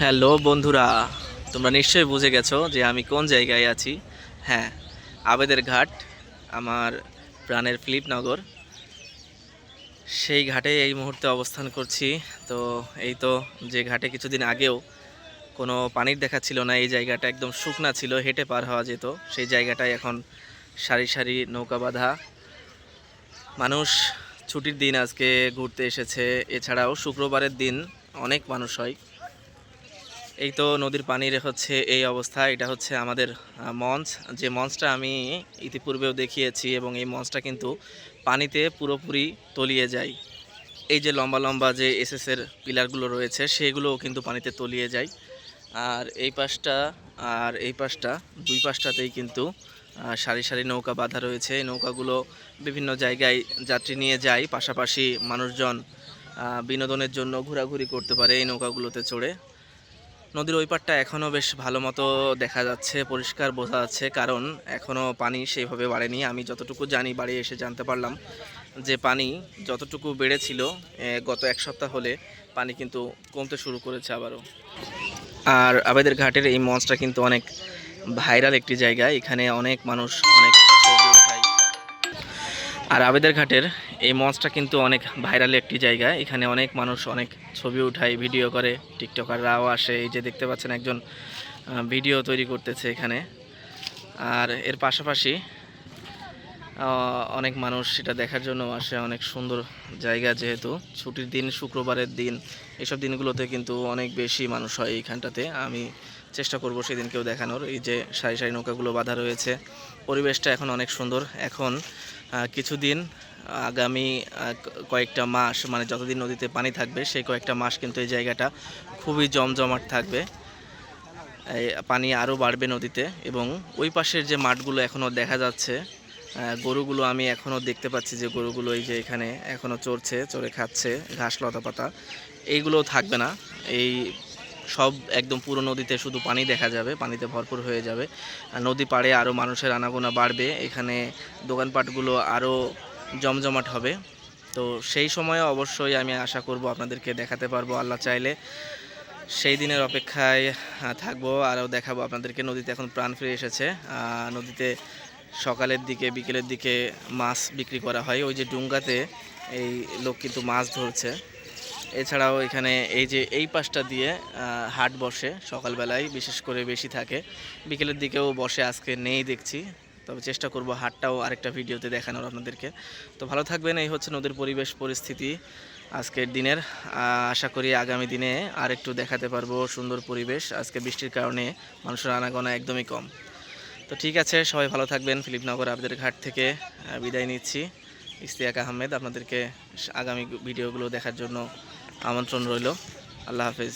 Hello বন্ধুরা, তোমরা নিশ্চয়ই বুঝে গেছো যে আমি কোন জায়গায় আছি। হ্যাঁ, আবেদের ঘাট, আমার প্রাণের ফিলিপনগর, সেই ঘাটে এই মুহূর্তে অবস্থান করছি। তো এই তো, যে ঘাটে কিছুদিন আগেও কোনো পানির দেখা ছিল না, এই জায়গাটা একদম শুকনা ছিল, হেঁটে পার হওয়া যেত, সেই জায়গাটায় এখন সারি সারি নৌকা বাঁধা। মানুষ ছুটির দিন আজকে ঘুরতে এসেছে। এছাড়াও শুক্রবারের দিন অনেক মানুষ হয়। এই তো নদীর পানির হচ্ছে এই অবস্থা। এটা হচ্ছে আমাদের মঞ্চ, যে মঞ্চটা আমি ইতিপূর্বেও দেখিয়েছি, এবং এই মঞ্চটা কিন্তু পানিতে পুরোপুরি তলিয়ে যায়। এই যে লম্বা লম্বা যে এসএসের পিলারগুলো রয়েছে, সেগুলোও কিন্তু পানিতে তলিয়ে যায়। আর এই পাশটা দুই পাশটাতেই কিন্তু সারি সারি নৌকা বাঁধা রয়েছে। এই নৌকাগুলো বিভিন্ন জায়গায় যাত্রী নিয়ে যায়, পাশাপাশি মানুষজন বিনোদনের জন্য ঘোরাঘুরি করতে পারে এই নৌকাগুলোতে চড়ে। নদীর ওই পাড়টা এখনও বেশ ভালো মতো দেখা যাচ্ছে, পরিষ্কার বোঝা যাচ্ছে, কারণ এখনও পানি সেইভাবে বাড়েনি। আমি যতটুকু জানি, বাড়ি এসে জানতে পারলাম যে পানি যতটুকু বেড়েছিল গত এক সপ্তাহ হলে, পানি কিন্তু কমতে শুরু করেছে আবারও। আর আবেদের ঘাটের এই মঞ্চটা কিন্তু অনেক ভাইরাল একটি জায়গা, এখানে অনেক মানুষ অনেক ছবি ওঠায়। আর আবেদের ঘাটের এই মঞ্চটা কিন্তু অনেক ভাইরাল একটি জায়গা, এখানে অনেক মানুষ অনেক ছবি উঠায়, ভিডিও করে, টিকটকাররাও আসে। এই যে দেখতে পাচ্ছেন একজন ভিডিও তৈরি করতেছে এখানে। আর এর পাশাপাশি অনেক মানুষ সেটা দেখার জন্য আসে। অনেক সুন্দর জায়গা, যেহেতু ছুটির দিন, শুক্রবারের দিন, এইসব দিনগুলোতে কিন্তু অনেক বেশি মানুষ হয় এইখানটাতে। আমি চেষ্টা করব সেদিনকেও দেখানোর। এই যে সারি সারি নৌকাগুলো বাঁধা রয়েছে, পরিবেশটা এখন অনেক সুন্দর। এখন কিছুদিন, আগামী কয়েকটা মাস, মানে যতদিন নদীতে পানি থাকবে সেই কয়েকটা মাস কিন্তু এই জায়গাটা খুবই জমজমাট থাকবে। পানি আরও বাড়বে নদীতে। এবং ওই পাশের যে মাঠগুলো এখনও দেখা যাচ্ছে, গরুগুলো আমি এখনও দেখতে পাচ্ছি যে গরুগুলো এই যে এখানে এখনও চড়ছে, চড়ে খাচ্ছে ঘাস, লতা পাতা। এইগুলো থাকবে না, এই সব একদম পুরো নদীতে শুধু পানি দেখা যাবে, পানিতে ভরপুর হয়ে যাবে। আর নদী পাড়ে আরও মানুষের আনাগোনা বাড়বে, এখানে দোকানপাটগুলো আরও জমজমাট হবে। তো সেই সময়ে অবশ্যই আমি আশা করব আপনাদেরকে দেখাতে পারবো, আল্লাহ চাইলে। সেই দিনের অপেক্ষায় থাকবো, আরও দেখাবো আপনাদেরকে। নদীতে এখন প্রাণ ফিরে এসেছে। নদীতে সকালের দিকে, বিকেলের দিকে মাছ বিক্রি করা হয়, ওই যে ডুঙ্গাতে এই লোক কিন্তু মাছ ধরছে। এছাড়াও এখানে এই যে এই পাশটা দিয়ে হাট বসে, সকালবেলায় বিশেষ করে বেশি থাকে, বিকেলের দিকেও বসে, আজকে নেই দেখছি। তবে চেষ্টা করব হাটটাও আরেকটা ভিডিওতে দেখানোর আপনাদেরকে। তো ভালো থাকবেন। এই হচ্ছে নদীর পরিবেশ পরিস্থিতি আজকের দিনের। আশা করি আগামী দিনে আর একটু দেখাতে পারবো সুন্দর পরিবেশ। আজকে বৃষ্টির কারণে মানুষের আনাগোনা একদমই কম। তো ঠিক আছে, সবাই ভালো থাকবেন। ফিলিপনগর আবেদের ঘাট থেকে বিদায় নিচ্ছি। ইশতিয়াক আহমেদ। আপনাদেরকে আগামী ভিডিওগুলো দেখার জন্য আমন্ত্রণ রইল। আল্লাহ হাফেজ।